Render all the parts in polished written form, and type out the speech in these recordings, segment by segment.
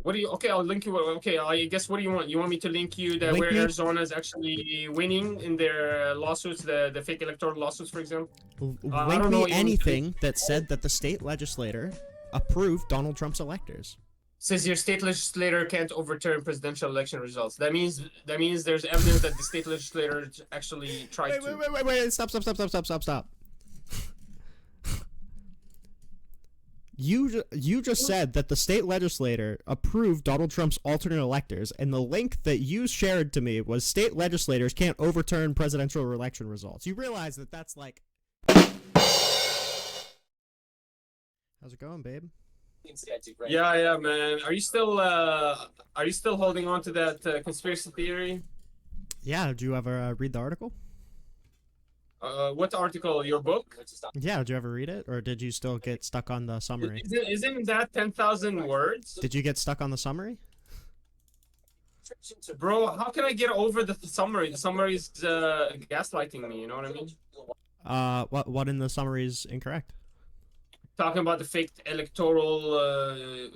What do you? Okay, I'll link you. Okay, I guess what do you want? You want me to link you that Link where me. Arizona is actually winning in their lawsuits, the fake electoral lawsuits, for example? I Link don't know me what you want me to link. anything that said that the state legislator approved Donald Trump's electors. Says your state legislator can't overturn presidential election results. That means there's evidence that the state legislator actually tried to. Wait! Stop! You just said that the state legislator approved Donald Trump's alternate electors, and the link that you shared to me was state legislators can't overturn presidential election results. You realize that that's like... How's it going, babe? Yeah, man. Are you still holding on to that conspiracy theory? Yeah, did you ever read the article? What article? Your book? Yeah, did you ever read it, or did you still get stuck on the summary? Isn't that 10,000 words? Did you get stuck on the summary? Bro, how can I get over the summary? The summary is gaslighting me. You know what I mean? What in the summary is incorrect? Talking about the fake electoral,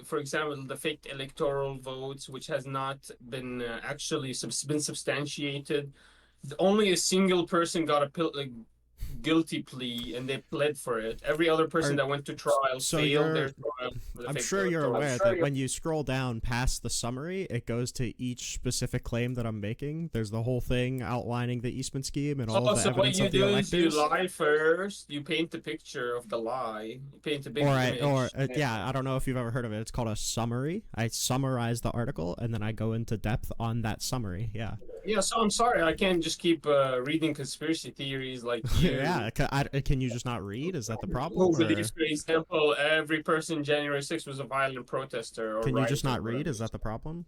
for example, the fake electoral votes, which has not been actually been substantiated. Only a single person got a guilty plea, and they pled for it. Every other person that went to trial failed their trial. I'm sure you're aware that when you scroll down past the summary, it goes to each specific claim that I'm making. There's the whole thing outlining the Eastman scheme and all the evidence of the electors. So what you do is you lie first. You paint the picture of the lie. You paint a big image. Yeah, I don't know if you've ever heard of it. It's called a summary. I summarize the article and then I go into depth on that summary. Yeah. Yeah, so I'm sorry, I can't just keep reading conspiracy theories like you. Yeah, can you just not read? Is that the problem? For example, every person January 6th was a violent protester. Can you just not read? Is that the problem?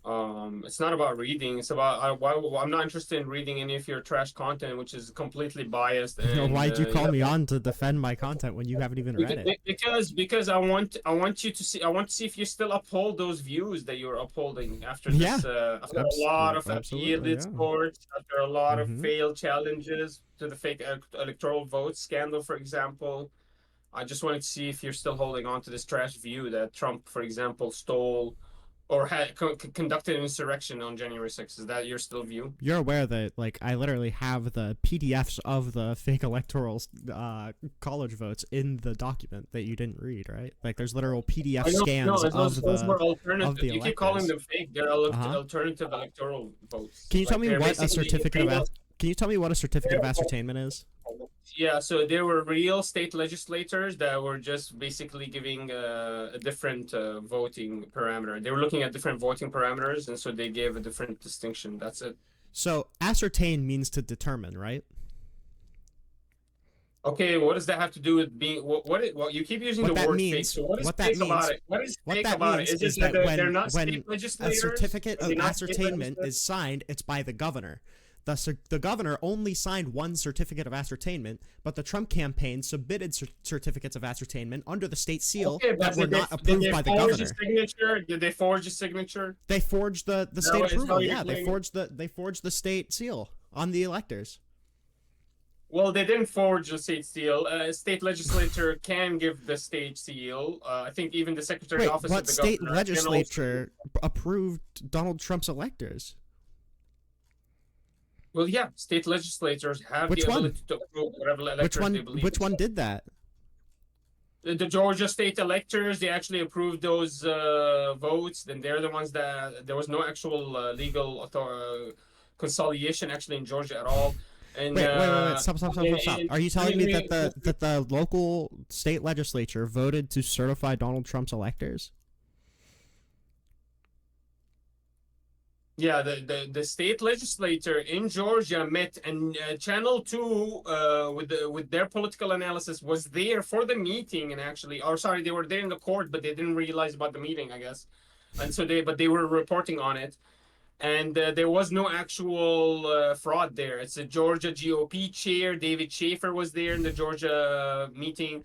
It's not about reading. It's about I'm not interested in reading any of your trash content, which is completely biased. And, why'd you call me on to defend my content when you haven't even read it? Because I want you to see. I want to see if you still uphold those views that you're upholding after this. After a lot of appealed sports, after a lot of failed challenges to the fake electoral vote scandal, for example. I just wanted to see if you're still holding on to this trash view that Trump, for example, stole or had conducted an insurrection on January 6th. Is that your still view? You're aware that, like, I literally have the PDFs of the fake electoral college votes in the document that you didn't read, right? Like, there's literal PDF scans of the alternative. You keep calling them fake. They're alternative electoral votes. Can you tell me what a certificate of Can you tell me what a certificate of ascertainment is? Yeah, so there were real state legislators that were just basically giving a different voting parameter. They were looking at different voting parameters, and so they gave a different distinction. That's it. So ascertain means to determine, right? Okay, what does that have to do with being what you keep using the word fake? So what is fake about it? What is fake about it? Is it that they're not state legislators? A certificate of ascertainment is signed, it's by the governor. The governor only signed one certificate of ascertainment, but the Trump campaign submitted certificates of ascertainment under the state seal that were not approved by the governor. Did they forge a signature? They forged the state approval. Yeah, they forged the state seal on the electors. Well, they didn't forge the state seal. A state legislature can give the state seal. I think even the Secretary of Office of the Governor. What state legislature approved Donald Trump's electors? Well, yeah, state legislators have the ability to approve whatever electors they believe. Which one did that? The Georgia state electors, they actually approved those votes. Then they're the ones that there was no actual legal consolidation actually in Georgia at all. And, wait! Stop! Are you telling me that the local state legislature voted to certify Donald Trump's electors? Yeah, the state legislature in Georgia met, and Channel 2 with their political analysis was there for the meeting, and actually, or sorry, they were there in the court, but they didn't realize about the meeting, I guess, and so they were reporting on it, and there was no actual fraud there. It's a Georgia GOP chair, David Schaefer was there in the Georgia meeting.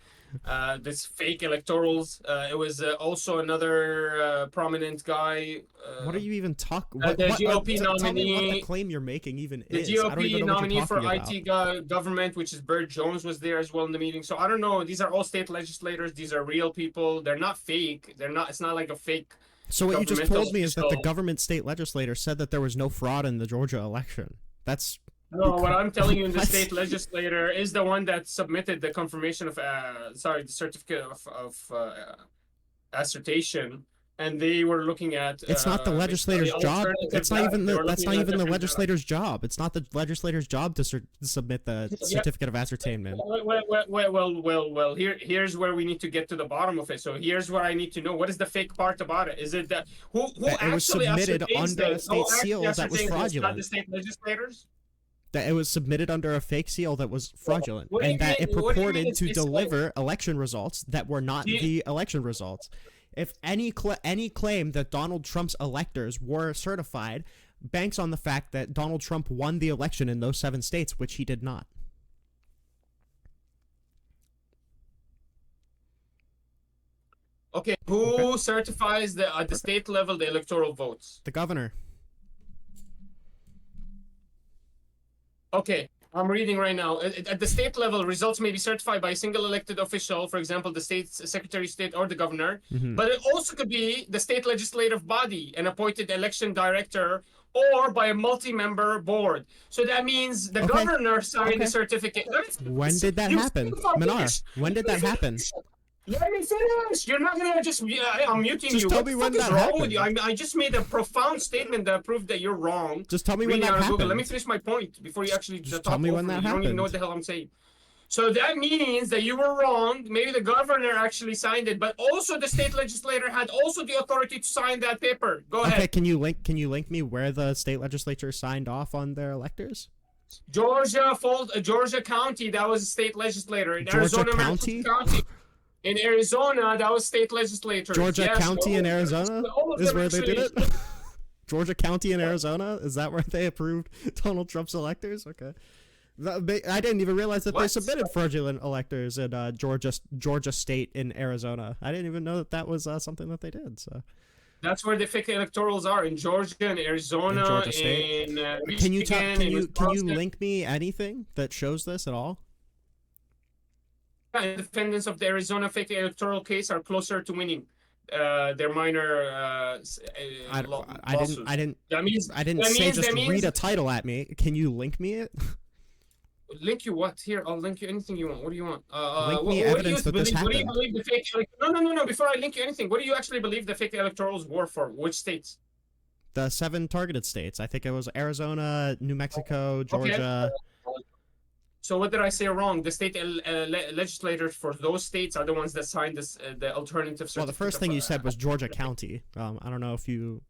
this fake electorals. It was also another prominent guy. What are you even talking? The GOP nominee. Tell me what the claim you're making even is. The GOP nominee for about. IT government, which is Burt Jones, was there as well in the meeting. So I don't know. These are all state legislators. These are real people. They're not fake. They're not. It's not like a fake. So what you just told me is that the government state legislator said that there was no fraud in the Georgia election. That's no. What I'm telling you, the state legislator is the one that submitted the confirmation of the certificate of assertion. And they were looking at. It's not the legislator's job. It's not even the. That's not even the legislator's job. It's not the legislator's job to submit the certificate of ascertainment. Well. Here's where we need to get to the bottom of it. So here's what I need to know. What is the fake part about it? Is it that who that actually it was submitted under a state seal that was fraudulent? Not the state legislators. That it was submitted under a fake seal that was fraudulent, and that it purported to deliver election results that were not the election results. If any claim that Donald Trump's electors were certified banks on the fact that Donald Trump won the election in those 7 states, which he did not. Okay, who certifies at the state level the electoral votes? The governor. Okay. I'm reading right now. At the state level, results may be certified by a single elected official, for example, the state's secretary of state or the governor. But it also could be the state legislative body, an appointed election director, or by a multi-member board. So that means the governor signed the certificate. When did that happen? Minar, when did that happen? Let me finish. You're not gonna just. I'm muting you. Just tell me when that happened. I just made a profound statement that proved that you're wrong. Just tell me when that happened. Google. Let me finish my point before you actually just tell me when that happened. You don't even know what the hell I'm saying. So that means that you were wrong. Maybe the governor actually signed it, but also the state legislator had also the authority to sign that paper. Go ahead. Okay, can you link me where the state legislature signed off on their electors? Georgia County. That was a state legislator. In Georgia Arizona, County. In Arizona, that was state legislature. Georgia County in Arizona is where they did it? Georgia County in Arizona? Is that where they approved Donald Trump's electors? Okay. I didn't even realize that they submitted fraudulent electors in Georgia State in Arizona. I didn't even know that was something that they did. So that's where the fake electorals are, in Georgia and Arizona, in Michigan. Can you link me anything that shows this at all? The defendants of the Arizona fake electoral case are closer to winning their minor lawsuits. I didn't say just read a title at me. Can you link me it? Link you what? Here, I'll link you anything you want. What do you want? Link me evidence that this happened. What do you believe the fake? No. Before I link you anything, what do you actually believe the fake electorals were for? Which states? The 7 targeted states. I think it was Arizona, New Mexico, Georgia. Okay. So what did I say wrong? The state legislators for those states are the ones that signed this, the alternative certificate. Well, the first thing you said was Georgia County. I don't know if you.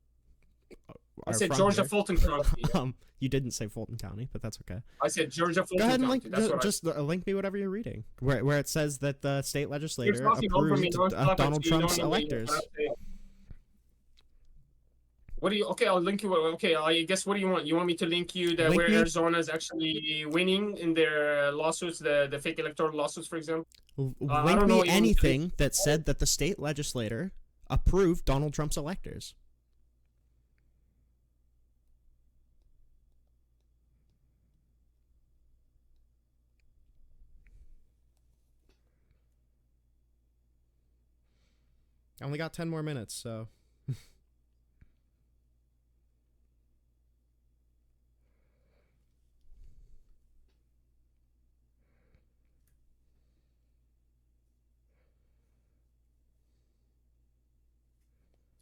I said Georgia Fulton County. You didn't say Fulton County, but that's okay. I said Georgia Fulton County. Go ahead and link me whatever you're reading, where it says that the state legislator approved Donald Trump's electors. What do you? Okay, I'll link you. Okay, I guess what do you want? You want me to link you that where Arizona is actually winning in their lawsuits, the fake electoral lawsuits, for example? Link me anything that said that the state legislator approved Donald Trump's electors. I only got 10 more minutes, so.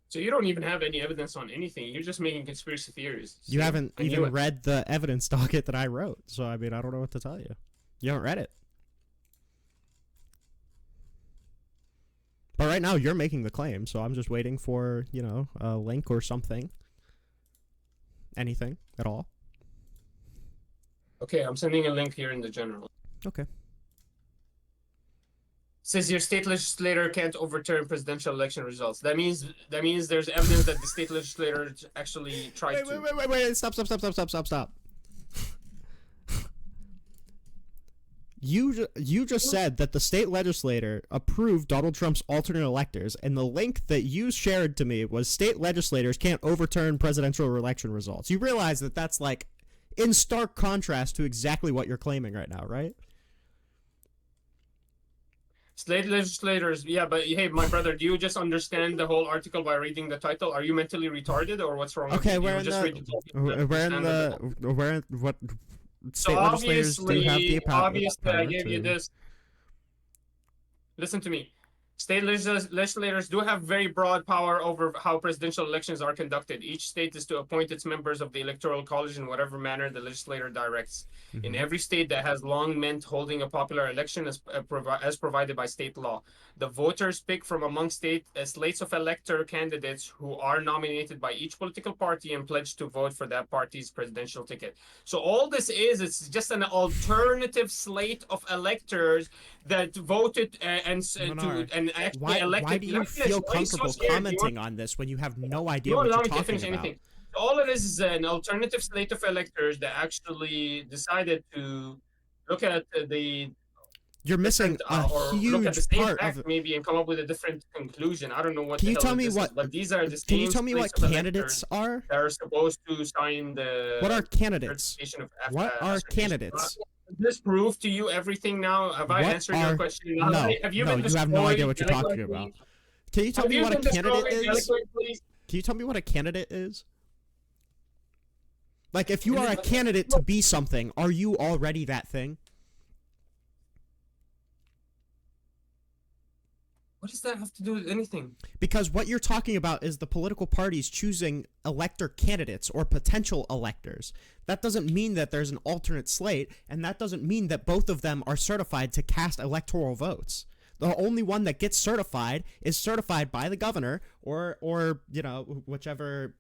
So you don't even have any evidence on anything. You're just making conspiracy theories. You haven't even read the evidence docket that I wrote. So, I mean, I don't know what to tell you. You haven't read it. But right now, you're making the claim, so I'm just waiting for, you know, a link or something. Anything at all. Okay, I'm sending a link here in the general. Okay. Says your state legislator can't overturn presidential election results. That means there's evidence that the state legislator actually tried to. Wait! Stop! You just said that the state legislator approved Donald Trump's alternate electors, and the link that you shared to me was state legislators can't overturn presidential election results. You realize that that's like in stark contrast to exactly what you're claiming right now, right? State legislators, yeah, but hey, my brother, do you just understand the whole article by reading the title? Are you mentally retarded, or what's wrong? Okay, with what state so legislators do have the power? Obviously, I gave you this. Listen to me. State legislators do have very broad power over how presidential elections are conducted. Each state is to appoint its members of the electoral college in whatever manner the legislator directs. Mm-hmm. In every state that has long meant holding a popular election as provided by state law. The voters pick from among slates of elector candidates who are nominated by each political party and pledge to vote for that party's presidential ticket. So all this it's just an alternative slate of electors that voted and actually elected. Why do you feel comfortable commenting on this when you have no idea what you're talking about? Anything. All it is an alternative slate of electors that actually decided to look at the. You're missing a huge part of it. Maybe and come up with a different conclusion. I don't know what. Can you tell me what? But these are the. Can you tell me what candidates are? That are supposed to sign the. What are candidates? What are candidates? This prove to you everything now? Have I answered your question? No, you have no idea what you're talking about. Can you tell me what a candidate is? Can you tell me what a candidate is? Like, if you are a candidate to be something, are you already that thing? What does that have to do with anything? Because what you're talking about is the political parties choosing elector candidates or potential electors. That doesn't mean that there's an alternate slate, and that doesn't mean that both of them are certified to cast electoral votes. The only one that gets certified is certified by the governor or you know, whichever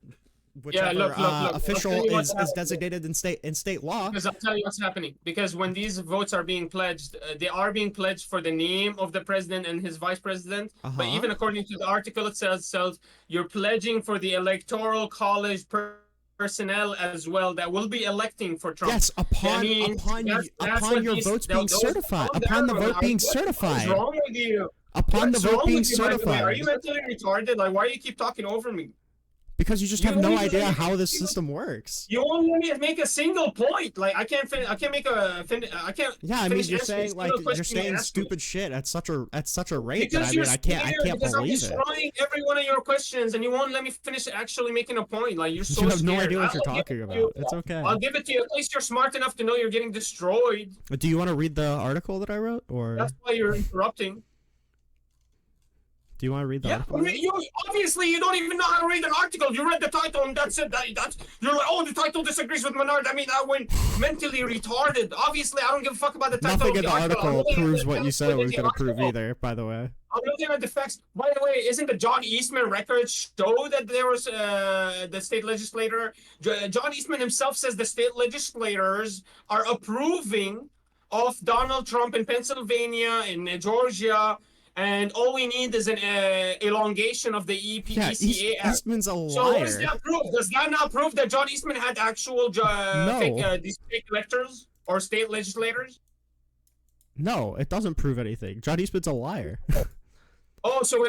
official is designated in state law. Because I'll tell you what's happening. Because when these votes are being pledged, they are being pledged for the name of the president and his vice president. But even according to the article itself, you're pledging for the electoral college personnel as well that will be electing for Trump. Yes, upon your votes being certified. Upon the vote being certified. What's wrong with you? Upon the vote being certified. Are you mentally retarded? Like, why do you keep talking over me? Because you just have no idea how this system works. You only make a single point. Like I can't make a. I can't. Yeah, I mean, you're saying stupid shit at such a rate that I can't believe it. I'm destroying every one of your questions, and you won't let me finish actually making a point. Like you're so. You have no idea what you're talking about. It's okay. I'll give it to you. At least you're smart enough to know you're getting destroyed. Do you want to read the article that I wrote, or? That's why you're interrupting. Do you want to read the article? Obviously, you don't even know how to read an article. You read the title and that's it. You're like, oh, the title disagrees with Menard. I mean, I went mentally retarded. Obviously, I don't give a fuck about the title. Nothing in the article proves what you said it was going to prove either, by the way. I'm looking at the facts. By the way, isn't the John Eastman record show that there was the state legislator? John Eastman himself says the state legislators are approving of Donald Trump in Pennsylvania, in Georgia, and all we need is an elongation of the ECA Act. Eastman's a liar. So what does that prove? Does that not prove that John Eastman had actual these fake electors or state legislators? No, it doesn't prove anything. John Eastman's a liar. Oh, so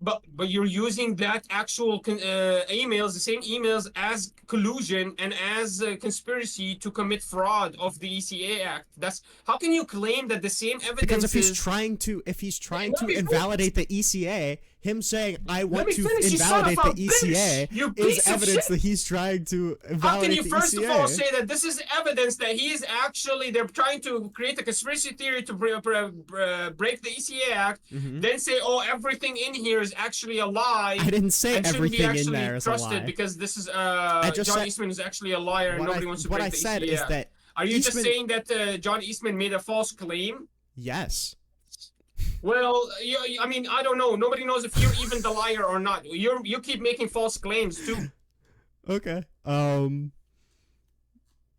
but you're using that actual emails, the same emails as collusion and as conspiracy to commit fraud of the ECA Act. That's how can you claim that the same evidence? Because if he's trying to invalidate the ECA, him saying I want to invalidate the ECA is evidence that he's trying to invalidate the ECA. How can you first of all say that this is evidence that he is actually they're trying to create a conspiracy theory to break the ECA Act, then say, oh, everything in here is actually a lie. I didn't say everything in there is a lie. Because this is John Eastman is actually a liar and nobody wants to break the ECA Act. What I said is that are you just saying that John Eastman made a false claim? Yes. Well, I mean, I don't know. Nobody knows if you're even the liar or not. You keep making false claims too. Okay.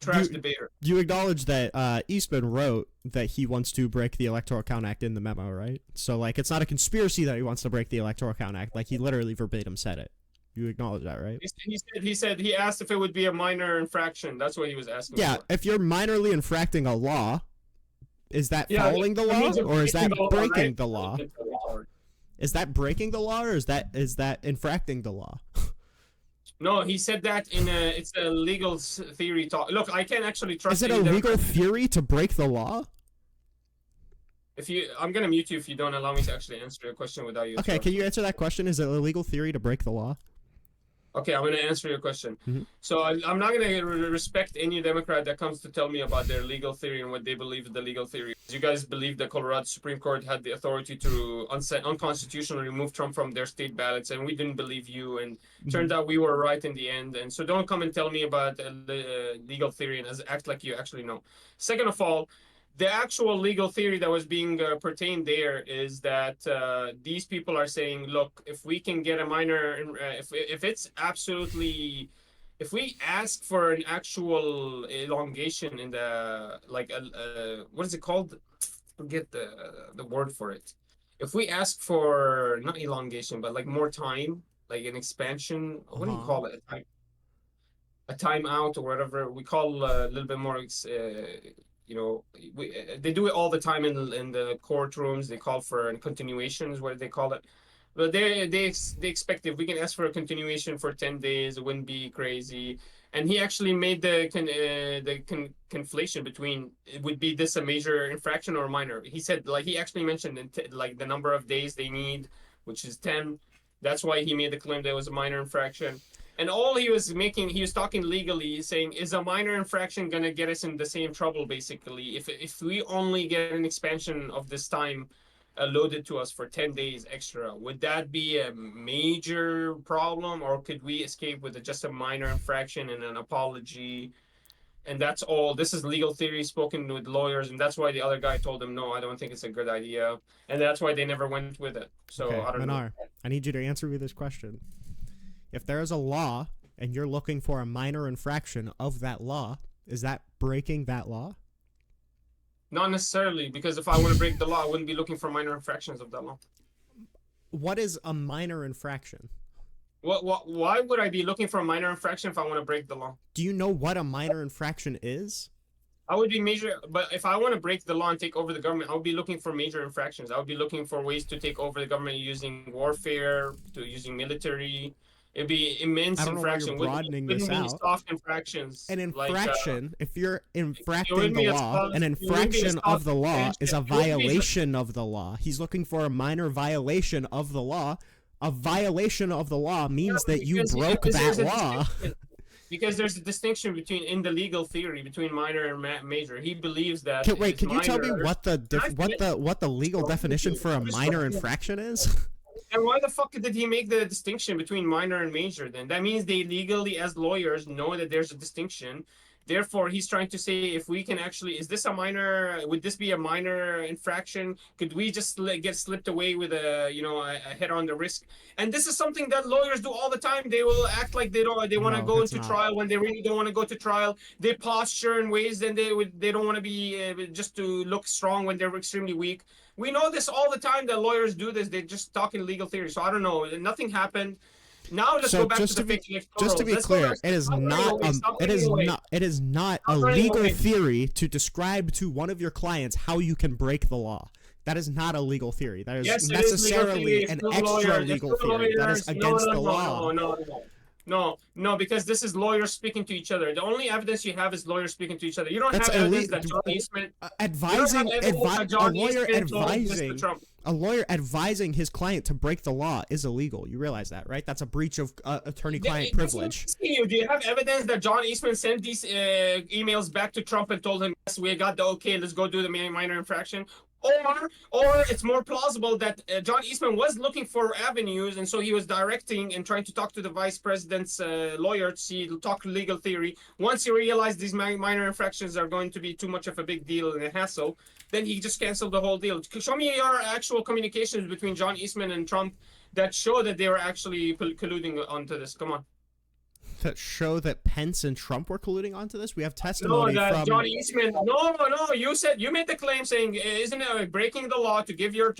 Trash debater. You acknowledge that Eastman wrote that he wants to break the Electoral Count Act in the memo, right? So, like, it's not a conspiracy that he wants to break the Electoral Count Act. Like, he literally verbatim said it. You acknowledge that, right? He asked if it would be a minor infraction. That's what he was asking. Yeah, for. If you're minorly infracting a law, Is that following the law, or is that breaking the law? Retard. Is that breaking the law, or is that infracting the law? No, he said that it's a legal theory talk. Look, I can't actually trust. Is it a legal theory to break the law? I'm gonna mute you if you don't allow me to actually answer your question without you. Okay, can you answer that question? Is it a legal theory to break the law? Okay, I'm gonna answer your question. So I'm not gonna respect any Democrat that comes to tell me about their legal theory and what they believe is the legal theory. You guys believe the Colorado Supreme Court had the authority to unconstitutionally remove Trump from their state ballots, and we didn't believe you, and turned out we were right in the end. And so don't come and tell me about the legal theory and act like you actually know. Second of all, the actual legal theory that was being pertained there is that these people are saying, look, if we can get a minor, if it's absolutely, if we ask for an actual elongation in the, like, what is it called? Forget the word for it. If we ask for, not elongation, but like more time, like an expansion, what do you call it? A timeout or whatever. We call a little bit more, you know, they do it all the time in the courtrooms. They call for a continuation is what they call it. But they expect if we can ask for a continuation for 10 days, it wouldn't be crazy. And he actually made the conflation between, would be this a major infraction or a minor? He said, like, he actually mentioned like the number of days they need, which is 10. That's why he made the claim that it was a minor infraction. And all he was making, he was talking legally, saying, is a minor infraction going to get us in the same trouble, basically? If we only get an expansion of this time loaded to us for 10 days extra, would that be a major problem? Or could we escape with just a minor infraction and an apology? And that's all. This is legal theory spoken with lawyers. And that's why the other guy told him, no, I don't think it's a good idea. And that's why they never went with it. So okay, I don't know. I need you to answer me this question. If there is a law and you're looking for a minor infraction of that law, is that breaking that law? Not necessarily, because if I want to break the law, I wouldn't be looking for minor infractions of that law. What is a minor infraction? Why would I be looking for a minor infraction if I want to break the law? Do you know what a minor infraction is? I would be major, but if I want to break the law and take over the government, I would be looking for major infractions. I would be looking for ways to take over the government using warfare, using military. It'd be immense infraction. Broadening this out. Soft infractions. An infraction, if you're infracting the law, an infraction of the law is a violation of the law. He's looking for a minor violation of the law. A violation of the law means that you broke that law. Because there's a distinction in the legal theory between minor and major. He believes that. Wait, can you tell me what the legal definition for a minor infraction is? And why the fuck did he make the distinction between minor and major then? That means they legally, as lawyers, know that there's a distinction. Therefore, he's trying to say, if we can actually, is this a minor, would this be a minor infraction? Could we just get slipped away with a hit on the risk? And this is something that lawyers do all the time. They will act like they want to go into trial when they really don't want to go to trial. They posture in ways that they don't want to be, just to look strong when they're extremely weak. We know this all the time that lawyers do this. They're just talking legal theory. So I don't know. Nothing happened. Now let's go back to the fake electorals. Just to be clear, it is not a legal theory to describe to one of your clients how you can break the law. That is not a legal theory. That is necessarily an extra legal theory. That is against the law. No, because this is lawyers speaking to each other. The only evidence you have is lawyers speaking to each other. You don't have evidence that John Eastman a lawyer advising his client to break the law is illegal. You realize that, right? That's a breach of attorney-client privilege. Do you have evidence that John Eastman sent these emails back to Trump and told him, yes, we got the okay, let's go do the minor infraction? Or it's more plausible that John Eastman was looking for avenues, and so he was directing and trying to talk to the vice president's lawyer to talk legal theory. Once he realized these minor infractions are going to be too much of a big deal and a hassle, then he just canceled the whole deal. Show me your actual communications between John Eastman and Trump that show that they were actually colluding onto this. Come on. that show that Pence and Trump were colluding onto this? We have testimony from John Eastman. No. You made the claim saying, isn't it breaking the law to give your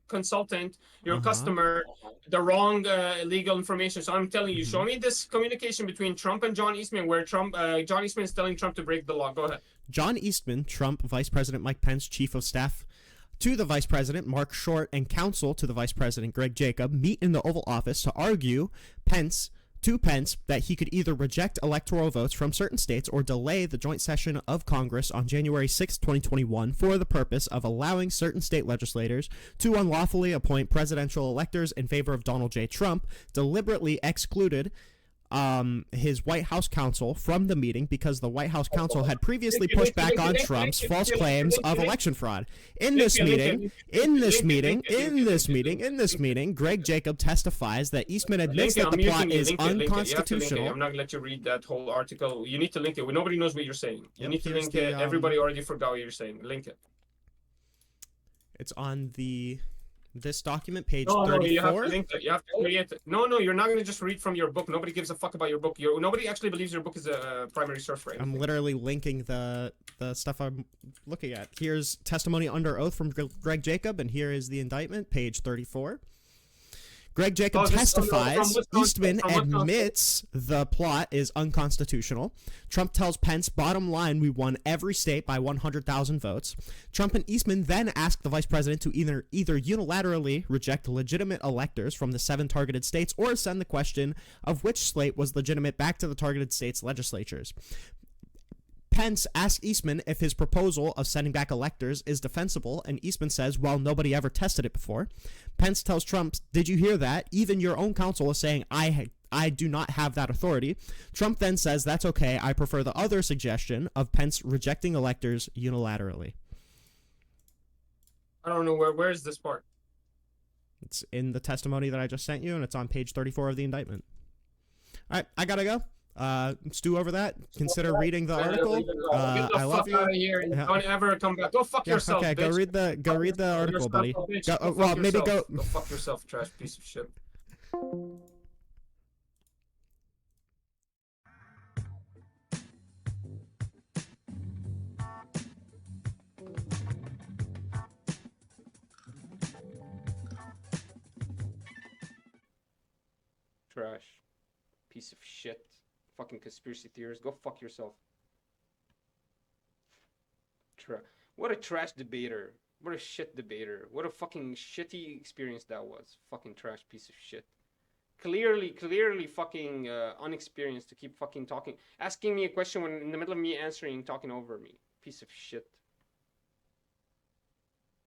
consultant, your customer, the wrong legal information? So I'm telling you, show me this communication between Trump and John Eastman, where John Eastman is telling Trump to break the law. Go ahead. John Eastman, Trump, Vice President Mike Pence, Chief of Staff to the Vice President Mark Short, and counsel to the Vice President Greg Jacob meet in the Oval Office to argue to Pence that he could either reject electoral votes from certain states or delay the joint session of Congress on January 6, 2021 for the purpose of allowing certain state legislators to unlawfully appoint presidential electors in favor of Donald J. Trump, deliberately excluded his White House counsel from the meeting because the White House counsel had previously pushed back on Trump's false claims of election fraud. In this meeting, Greg Jacob testifies that Eastman admits that the plot is unconstitutional. I'm not gonna let you read that whole article. You need to link it. Nobody knows what you're saying. You need to link it. Everybody already forgot what you're saying. Link it. It's on this document, page 34. No, you have to link it. You have to create it. No, you're not going to just read from your book. Nobody gives a fuck about your book. Nobody actually believes your book is a primary source for anything. I'm literally linking the stuff I'm looking at. Here's testimony under oath from Greg Jacob, and here is the indictment, page 34. Greg Jacob testifies Eastman admits the plot is unconstitutional. Trump tells Pence, bottom line, we won every state by 100,000 votes. Trump and Eastman then ask the vice president to either unilaterally reject legitimate electors from the 7 targeted states or send the question of which slate was legitimate back to the targeted states' legislatures. Pence asks Eastman if his proposal of sending back electors is defensible, and Eastman says, well, nobody ever tested it before. Pence tells Trump, did you hear that? Even your own counsel is saying, I do not have that authority. Trump then says, that's okay. I prefer the other suggestion of Pence rejecting electors unilaterally. I don't know where is this part? It's in the testimony that I just sent you, and it's on page 34 of the indictment. All right, I gotta go. Stew over that. Consider reading the article. I love you. Out of here and don't ever come back. Go fuck yourself. Okay, bitch. go read the article, buddy. Go fuck yourself, trash piece of shit. Trash piece of shit. Fucking conspiracy theorists. Go fuck yourself. What a trash debater. What a shit debater. What a fucking shitty experience that was. Fucking trash piece of shit. Clearly fucking unexperienced to keep fucking talking. Asking me a question when in the middle of me answering, talking over me. Piece of shit.